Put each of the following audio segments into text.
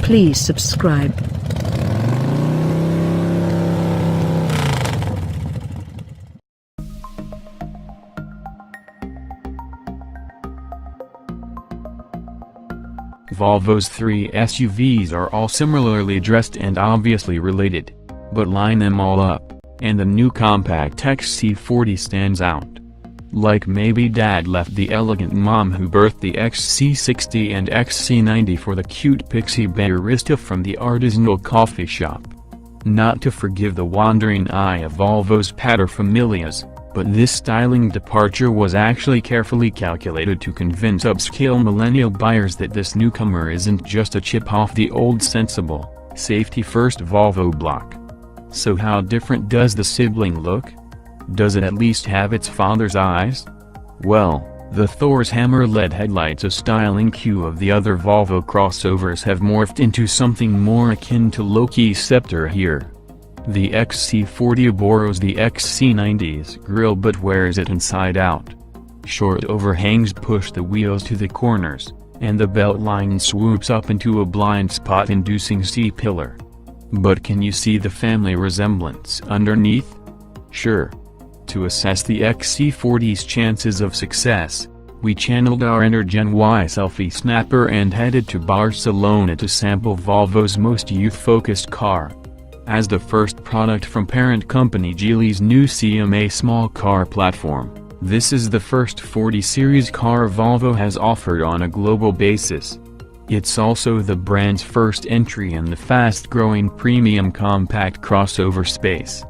Please subscribe. Volvo's three SUVs are all similarly dressed and obviously related. But line them all up, and the new compact Xc40 stands out. Like maybe dad left the elegant mom who birthed the XC60 and XC90 for the cute pixie barista from the artisanal coffee shop. Not to forgive the wandering eye of Volvo's paterfamilias, but this styling departure was actually carefully calculated to convince upscale millennial buyers that this newcomer isn't just a chip off the old sensible, safety-first Volvo block. So how different does the sibling look? Does it at least have its father's eyes? Well, the Thor's hammer LED headlights, a styling cue of the other Volvo crossovers, have morphed into something more akin to Loki's scepter here. The XC40 borrows the XC90's grille but wears it inside out. Short overhangs push the wheels to the corners, and the beltline swoops up into a blind spot-inducing C-pillar. But can you see the family resemblance underneath? Sure. To assess the XC40's chances of success, we channeled our inner Gen Y selfie snapper and headed to Barcelona to sample Volvo's most youth-focused car. As the first product from parent company Geely's new CMA small car platform, this is the first 40 series car Volvo has offered on a global basis. It's also the brand's first entry in the fast-growing premium compact crossover space.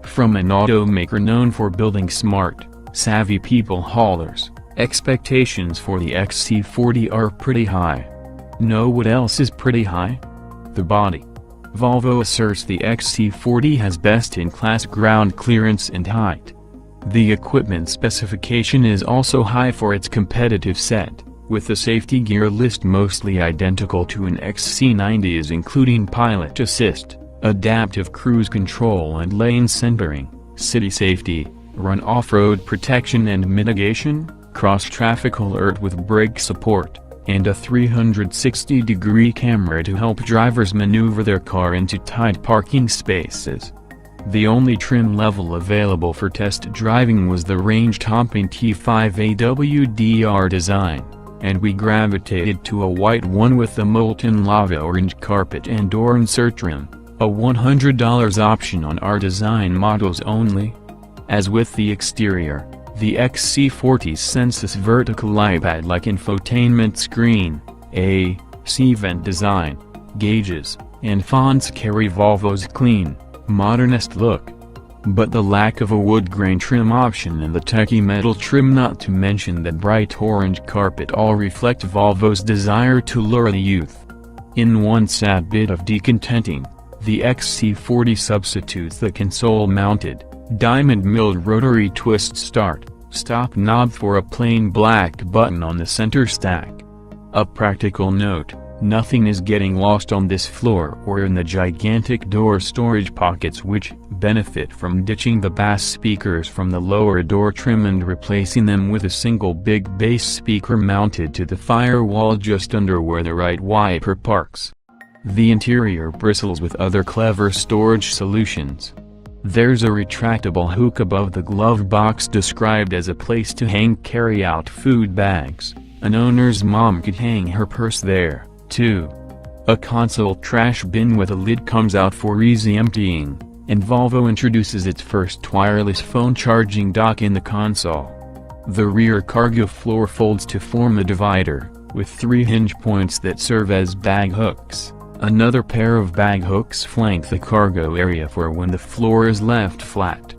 From an automaker known for building smart, savvy people haulers, expectations for the XC40 are pretty high. Know what else is pretty high? The body. Volvo asserts the XC40 has best-in-class ground clearance and height. The equipment specification is also high for its competitive set, with the safety gear list mostly identical to an XC90's, including pilot assist, adaptive cruise control and lane centering, city safety, run off-road protection and mitigation, cross-traffic alert with brake support, and a 360-degree camera to help drivers maneuver their car into tight parking spaces. The only trim level available for test driving was the range-topping T5 AWD R-Design, and we gravitated to a white one with the molten lava orange carpet and door insert trim, a $100 option on R-Design models only. As with the exterior, the XC40's Sensus vertical iPad-like infotainment screen, AC vent design, gauges, and fonts carry Volvo's clean, modernist look. But the lack of a wood grain trim option and the techie metal trim, not to mention the bright orange carpet, all reflect Volvo's desire to lure the youth. In one sad bit of decontenting, the XC40 substitutes the console-mounted, diamond-milled rotary twist start-stop knob for a plain black button on the center stack. A practical note, nothing is getting lost on this floor or in the gigantic door storage pockets, which benefit from ditching the bass speakers from the lower door trim and replacing them with a single big bass speaker mounted to the firewall just under where the right wiper parks. The interior bristles with other clever storage solutions. There's a retractable hook above the glove box described as a place to hang carry-out food bags. An owner's mom could hang her purse there, too. A console trash bin with a lid comes out for easy emptying, and Volvo introduces its first wireless phone charging dock in the console. The rear cargo floor folds to form a divider, with 3 hinge points that serve as bag hooks. Another pair of bag hooks flank the cargo area for when the floor is left flat.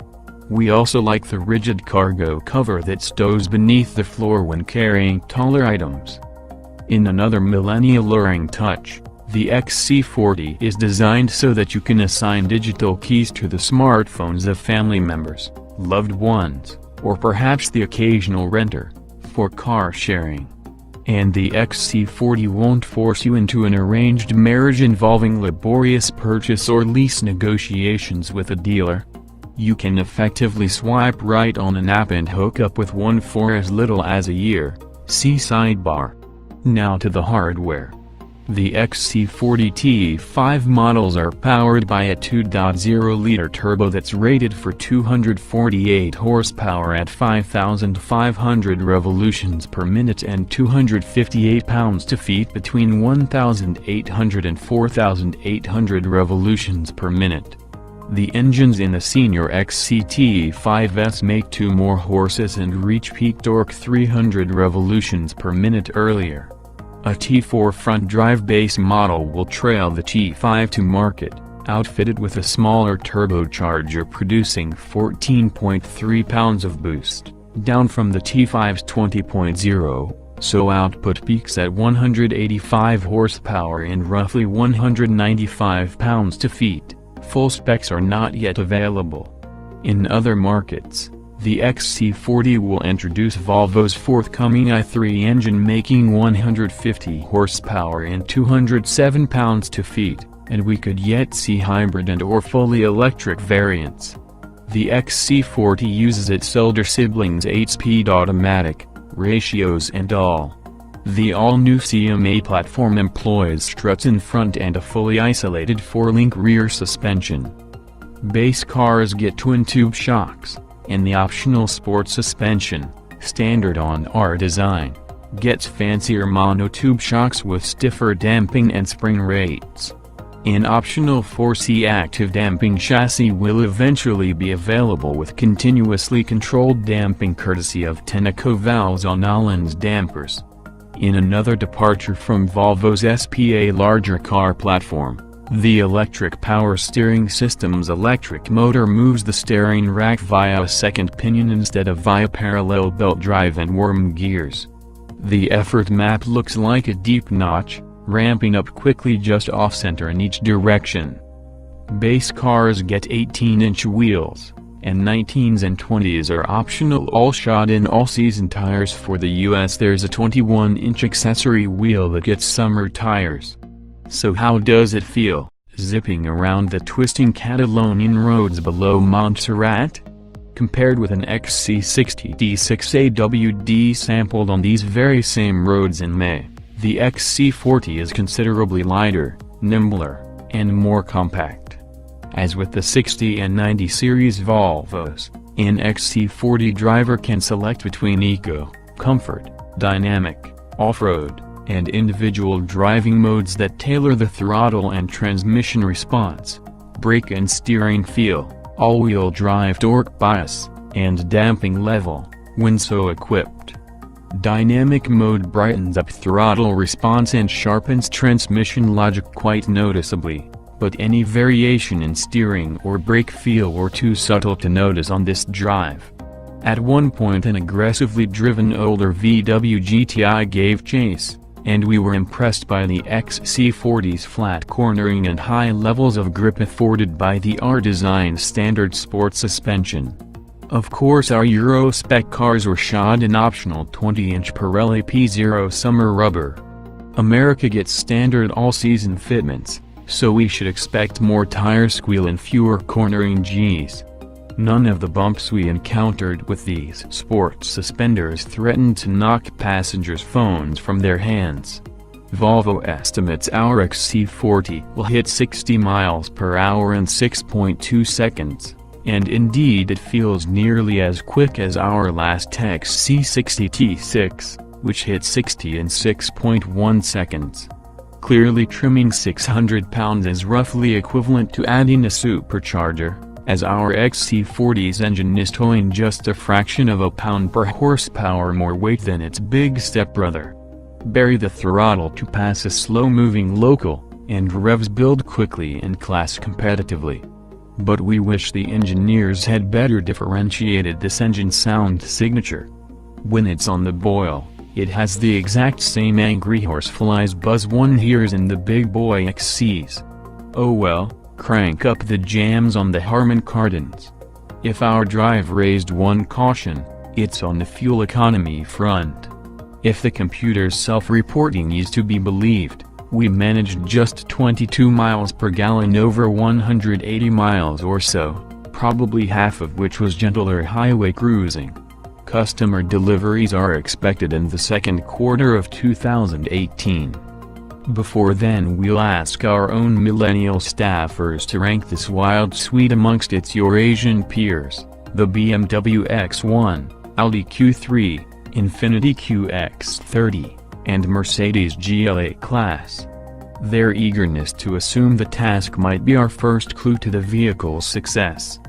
We also like the rigid cargo cover that stows beneath the floor when carrying taller items. In another millennial-alluring touch, the XC40 is designed so that you can assign digital keys to the smartphones of family members, loved ones, or perhaps the occasional renter, for car sharing. And the XC40 won't force you into an arranged marriage involving laborious purchase or lease negotiations with a dealer. You can effectively swipe right on an app and hook up with one for as little as a year. See sidebar. Now to the hardware. The XC40 T5 models are powered by a 2.0-liter turbo that's rated for 248 horsepower at 5,500 revolutions per minute and 258 pounds-to-feet between 1,800 and 4,800 revolutions per minute. The engines in the senior XC5s make 2 more horses and reach peak torque 300 revolutions per minute earlier. A T4 front-drive base model will trail the T5 to market, outfitted with a smaller turbocharger producing 14.3 pounds of boost, down from the T5's 20.0, so output peaks at 185 horsepower and roughly 195 pounds-to-feet. Full specs are not yet available. In other markets, the XC40 will introduce Volvo's forthcoming i3 engine making 150 horsepower and 207 pounds-to-feet, and we could yet see hybrid and/or fully electric variants. The XC40 uses its elder sibling's 8-speed automatic, ratios and all. The all-new CMA platform employs struts in front and a fully isolated 4-link rear suspension. Base cars get twin-tube shocks, and the optional sport suspension, standard on R-Design, gets fancier monotube shocks with stiffer damping and spring rates. An optional 4C active damping chassis will eventually be available with continuously controlled damping courtesy of Tenneco valves on Öhlins dampers. In another departure from Volvo's SPA larger car platform, the electric power steering system's electric motor moves the steering rack via a second pinion instead of via parallel belt drive and worm gears. The effort map looks like a deep notch, ramping up quickly just off-center in each direction. Base cars get 18-inch wheels, and 19s and 20s are optional all-shot-in all-season tires. For the US there's a 21-inch accessory wheel that gets summer tires. So how does it feel, zipping around the twisting Catalonian roads below Montserrat? Compared with an XC60 T5 AWD sampled on these very same roads in May, the XC40 is considerably lighter, nimbler, and more compact. As with the 60 and 90 series Volvos, an XC40 driver can select between eco, comfort, dynamic, off-road, and individual driving modes that tailor the throttle and transmission response, brake and steering feel, all-wheel drive torque bias, and damping level, when so equipped. Dynamic mode brightens up throttle response and sharpens transmission logic quite noticeably, but any variation in steering or brake feel were too subtle to notice on this drive. At one point an aggressively driven older VW GTI gave chase, and we were impressed by the XC40's flat cornering and high levels of grip afforded by the R-Design standard sport suspension. Of course our Euro spec cars were shod in optional 20-inch Pirelli P0 summer rubber. America gets standard all-season fitments, so we should expect more tire squeal and fewer cornering Gs. None of the bumps we encountered with these sport suspenders threatened to knock passengers' phones from their hands. Volvo estimates our XC40 will hit 60 miles per hour in 6.2 seconds, and indeed it feels nearly as quick as our last XC60 T6, which hit 60 in 6.1 seconds. Clearly trimming 600 pounds is roughly equivalent to adding a supercharger, as our XC40's engine is towing just a fraction of a pound per horsepower more weight than its big stepbrother. Bury the throttle to pass a slow-moving local, and revs build quickly and class competitively. But we wish the engineers had better differentiated this engine's sound signature. When it's on the boil, it has the exact same angry horseflies buzz one hears in the big boy XCs. Oh well. Crank up the jams on the Harman Kardons. If our drive raised one caution, it's on the fuel economy front. If the computer's self-reporting is to be believed, we managed just 22 miles per gallon over 180 miles or so, probably half of which was gentler highway cruising. Customer deliveries are expected in the second quarter of 2018. Before then we'll ask our own millennial staffers to rank this wild suite amongst its Eurasian peers: the BMW X1, Audi Q3, Infiniti QX30, and Mercedes GLA class. Their eagerness to assume the task might be our first clue to the vehicle's success.